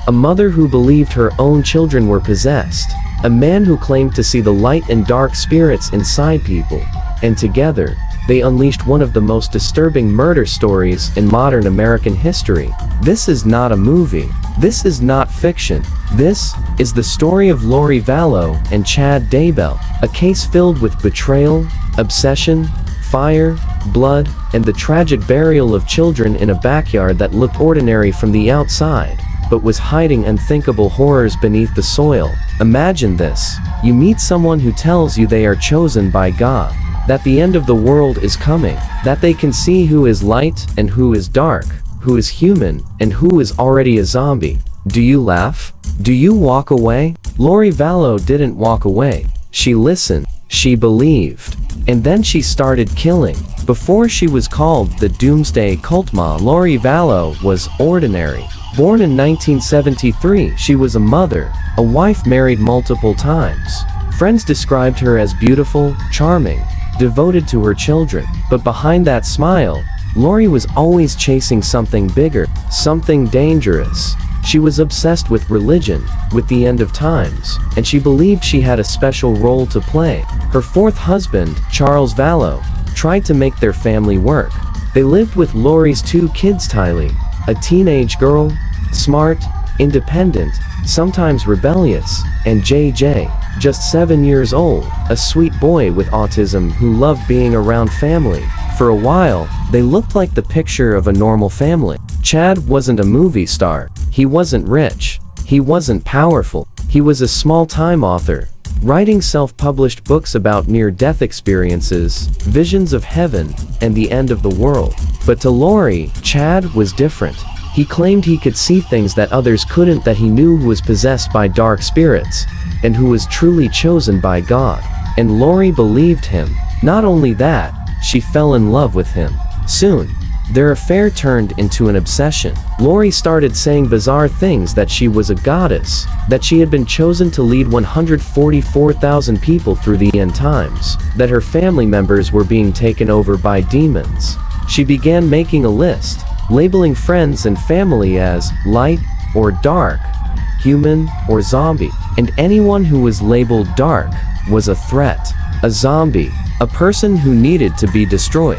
a mother who believed her own children were possessed, a man who claimed to see the light and dark spirits inside people, and together, they unleashed one of the most disturbing murder stories in modern American history. This is not a movie. This is not fiction. This is the story of Lori Vallow and Chad Daybell, a case filled with betrayal, obsession, fire, blood, and the tragic burial of children in a backyard that looked ordinary from the outside, but was hiding unthinkable horrors beneath the soil. Imagine this. You meet someone who tells you they are chosen by God, that the end of the world is coming, that they can see who is light and who is dark, who is human and who is already a zombie. Do you laugh? Do you walk away? Lori Vallow didn't walk away. She listened. She believed. And then she started killing. Before she was called the Doomsday Cult Mom, Lori Vallow was ordinary. Born in 1973, she was a mother, a wife married multiple times. Friends described her as beautiful, charming, devoted to her children. But behind that smile, Lori was always chasing something bigger, something dangerous. She was obsessed with religion, with the end of times, and she believed she had a special role to play. Her fourth husband, Charles Vallow, tried to make their family work. They lived with Lori's two kids, Tylee, a teenage girl, smart, independent, sometimes rebellious, and JJ, just 7 years old, a sweet boy with autism who loved being around family. For a while, they looked like the picture of a normal family. Chad wasn't a movie star. He wasn't rich. He wasn't powerful. He was a small-time author, writing self-published books about near-death experiences, visions of heaven, and the end of the world. But to Lori, Chad was different. He claimed he could see things that others couldn't, that he knew who was possessed by dark spirits, and who was truly chosen by God. And Lori believed him. Not only that, she fell in love with him. Soon, their affair turned into an obsession. Lori started saying bizarre things, that she was a goddess, that she had been chosen to lead 144,000 people through the end times, that her family members were being taken over by demons. She began making a list, labeling friends and family as light or dark, human or zombie, and anyone who was labeled dark was a threat, a zombie, a person who needed to be destroyed.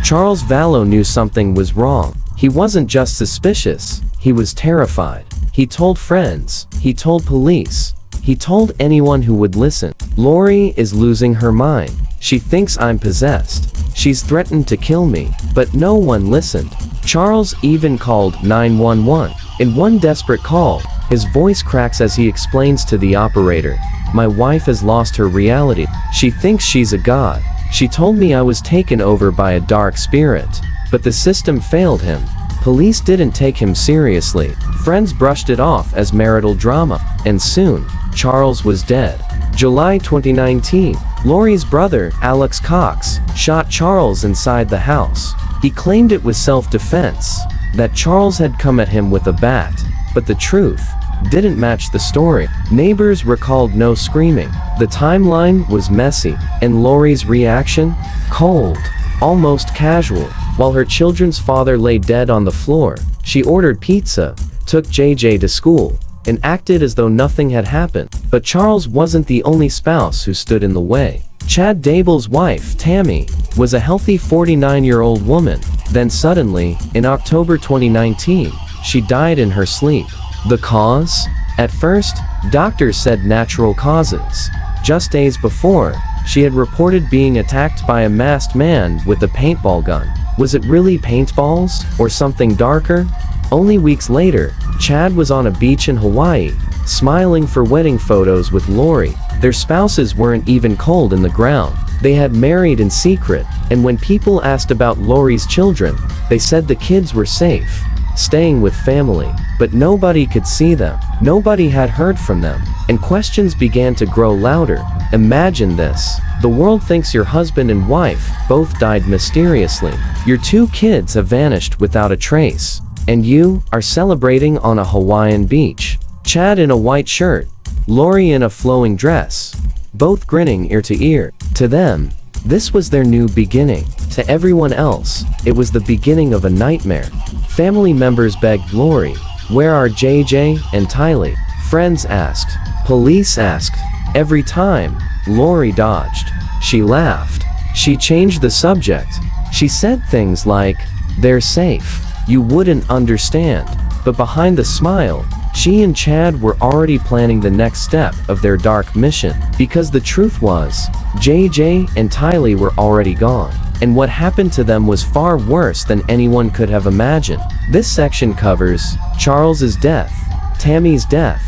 Charles Vallow knew something was wrong. He wasn't just suspicious, he was terrified. He told friends, he told police, he told anyone who would listen. Lori is losing her mind. She thinks I'm possessed. She's threatened to kill me, but no one listened. Charles even called 911. In one desperate call, his voice cracks as he explains to the operator, "My wife has lost her reality. She thinks she's a god. She told me I was taken over by a dark spirit, but the system failed him. Police didn't take him seriously. Friends brushed it off as marital drama, and soon, Charles was dead." July 2019, Lori's brother, Alex Cox, shot Charles inside the house. He claimed it was self-defense, that Charles had come at him with a bat, but the truth didn't match the story. Neighbors recalled no screaming. The timeline was messy, and Lori's reaction? Cold, almost casual. While her children's father lay dead on the floor, she ordered pizza, took JJ to school, and acted as though nothing had happened. But Charles wasn't the only spouse who stood in the way. Chad Daybell's wife, Tammy, was a healthy 49-year-old woman. Then suddenly, in October 2019, she died in her sleep. The cause? At first, doctors said natural causes. Just days before, she had reported being attacked by a masked man with a paintball gun. Was it really paintballs, or something darker? Only weeks later, Chad was on a beach in Hawaii, smiling for wedding photos with Lori. Their spouses weren't even cold in the ground. They had married in secret, and when people asked about Lori's children, they said the kids were safe, staying with family. But nobody could see them. Nobody had heard from them. And questions began to grow louder. Imagine this. The world thinks your husband and wife both died mysteriously. Your two kids have vanished without a trace. And you are celebrating on a Hawaiian beach. Chad in a white shirt, Lori in a flowing dress, both grinning ear to ear. To them, this was their new beginning. To everyone else, it was the beginning of a nightmare. Family members begged Lori, Where are JJ and Tylee? Friends asked. Police asked. Every time, Lori dodged. She laughed. She changed the subject. She said things like, "They're safe. You wouldn't understand." But behind the smile, she and Chad were already planning the next step of their dark mission. Because the truth was, JJ and Tylee were already gone. And what happened to them was far worse than anyone could have imagined. This section covers Charles's death, Tammy's death,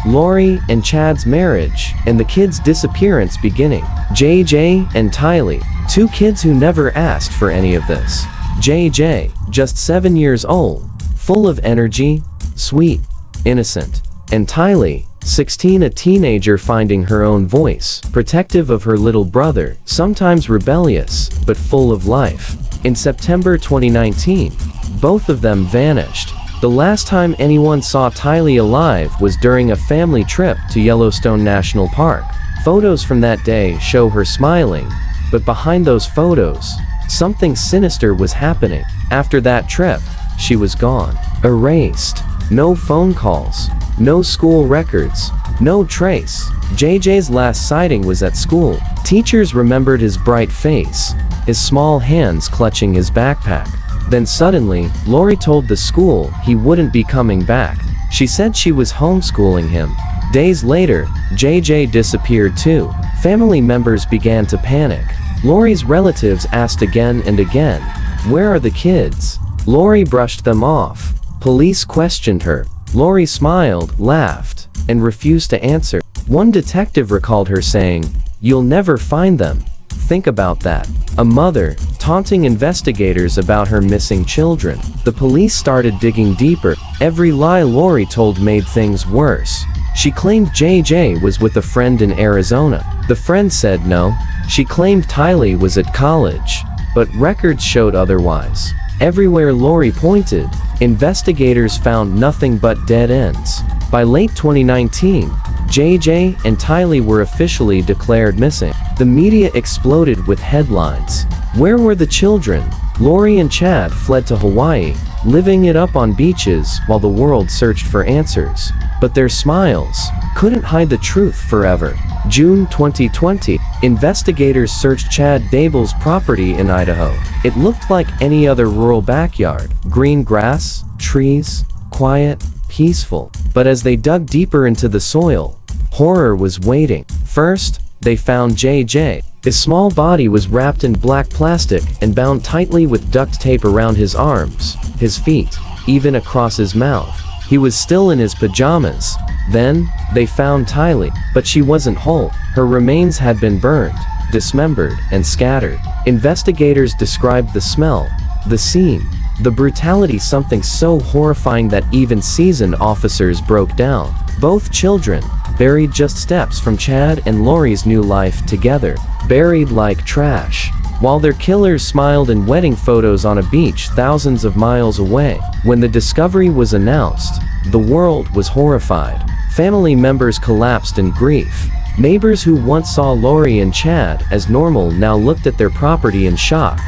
Lori and Chad's marriage, and the kids' disappearance beginning. JJ and Tylee, two kids who never asked for any of this. JJ, just 7 years old, full of energy, sweet, innocent. And Tylee, 16, a teenager finding her own voice, protective of her little brother, sometimes rebellious, but full of life. In September 2019, both of them vanished. The last time anyone saw Tylee alive was during a family trip to Yellowstone National Park. Photos from that day show her smiling, but behind those photos, something sinister was happening. After that trip, she was gone. Erased. No phone calls. No school records. No trace. JJ's last sighting was at school. Teachers remembered his bright face, his small hands clutching his backpack. Then suddenly, Lori told the school he wouldn't be coming back. She said she was homeschooling him. Days later, JJ disappeared too. Family members began to panic. Lori's relatives asked again and again, "Where are the kids?" Lori brushed them off. Police questioned her. Lori smiled, laughed, and refused to answer. One detective recalled her saying, "You'll never find them. Think about that." A mother, taunting investigators about her missing children. The police started digging deeper. Every lie Lori told made things worse. She claimed JJ was with a friend in Arizona. The friend said no. She claimed Tylee was at college, but records showed otherwise. Everywhere Lori pointed, investigators found nothing but dead ends. By late 2019, JJ and Tylee were officially declared missing. The media exploded with headlines. Where were the children? Lori and Chad fled to Hawaii, living it up on beaches while the world searched for answers. But their smiles couldn't hide the truth forever. June 2020, investigators searched Chad Daybell's property in Idaho. It looked like any other rural backyard. Green grass, trees, quiet, peaceful. But as they dug deeper into the soil, horror was waiting. First, they found JJ. His small body was wrapped in black plastic and bound tightly with duct tape around his arms, his feet, even across his mouth. He was still in his pajamas. Then, they found Tylee, but she wasn't whole. Her remains had been burned, dismembered, and scattered. Investigators described the smell, the scene, the brutality, something so horrifying that even seasoned officers broke down. Both children, buried just steps from Chad and Lori's new life together, buried like trash, while their killers smiled in wedding photos on a beach thousands of miles away. When the discovery was announced, the world was horrified. Family members collapsed in grief. Neighbors who once saw Lori and Chad as normal now looked at their property in shock.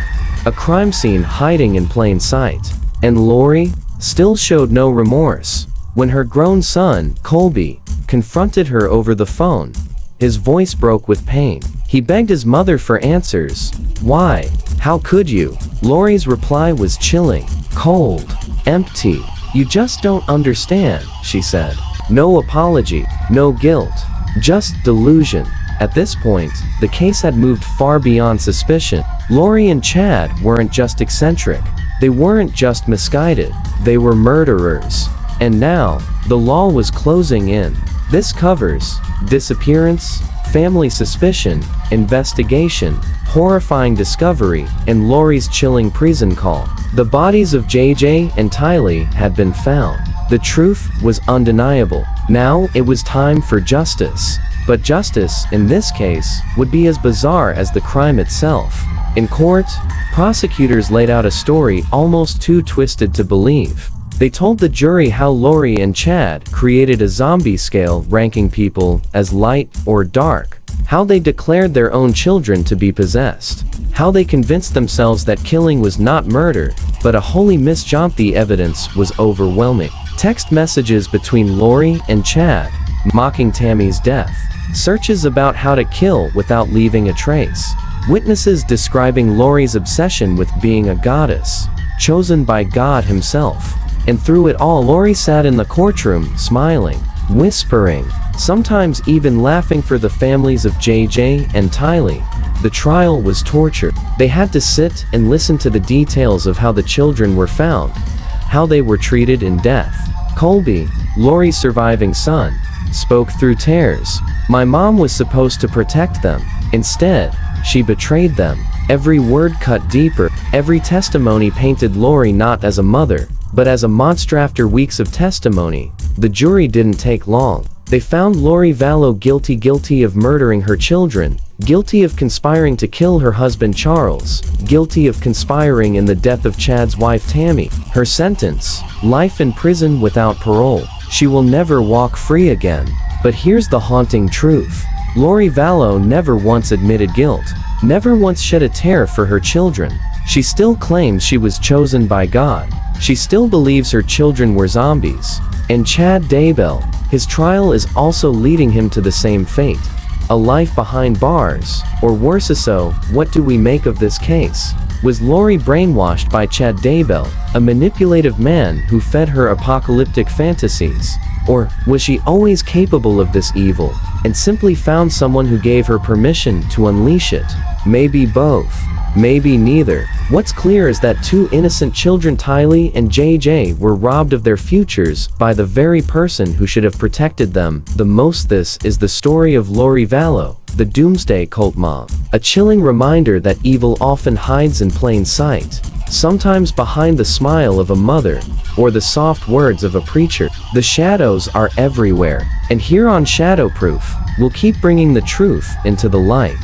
A crime scene hiding in plain sight. And Lori still showed no remorse. When her grown son, Colby, confronted her over the phone, his voice broke with pain. He begged his mother for answers. "Why? How could you?" Lori's reply was chilling, cold, empty. "You just don't understand," she said. No apology, no guilt, just delusion. At this point, the case had moved far beyond suspicion. Lori and Chad weren't just eccentric. They weren't just misguided. They were murderers. And now, the law was closing in. This covers disappearance, family suspicion, investigation, horrifying discovery, and Lori's chilling prison call. The bodies of JJ and Tylee had been found. The truth was undeniable. Now it was time for justice. But justice, in this case, would be as bizarre as the crime itself. In court, prosecutors laid out a story almost too twisted to believe. They told the jury how Lori and Chad created a zombie scale ranking people as light or dark, how they declared their own children to be possessed, how they convinced themselves that killing was not murder, but a holy misjump. The evidence was overwhelming. Text messages between Lori and Chad, mocking Tammy's death. Searches about how to kill without leaving a trace. Witnesses describing Lori's obsession with being a goddess, chosen by God himself. And through it all, Lori sat in the courtroom, smiling, whispering, sometimes even laughing for the families of JJ and Tylee. The trial was torture. They had to sit and listen to the details of how the children were found, how they were treated in death. Colby, Lori's surviving son, spoke through tears. My mom was supposed to protect them. Instead, she betrayed them. Every word cut deeper. Every testimony painted Lori not as a mother, but as a monster. After weeks of testimony, the jury didn't take long. They found Lori Vallow guilty of murdering her children, guilty of conspiring to kill her husband Charles, guilty of conspiring in the death of Chad's wife Tammy. Her sentence: life in prison without parole. She will never walk free again. But here's the haunting truth. Lori Vallow never once admitted guilt, never once shed a tear for her children. She still claims she was chosen by God. She still believes her children were zombies. And Chad Daybell, his trial is also leading him to the same fate. A life behind bars, or worse so. What do we make of this case? Was Lori brainwashed by Chad Daybell, a manipulative man who fed her apocalyptic fantasies? Or was she always capable of this evil, and simply found someone who gave her permission to unleash it? Maybe both. Maybe neither. What's clear is that two innocent children, Tylee and JJ, were robbed of their futures by the very person who should have protected them the most. This is the story of Lori Vallow, the Doomsday Cult Mom. A chilling reminder that evil often hides in plain sight, sometimes behind the smile of a mother, or the soft words of a preacher. The shadows are everywhere, and here on ShadowProof, we'll keep bringing the truth into the light.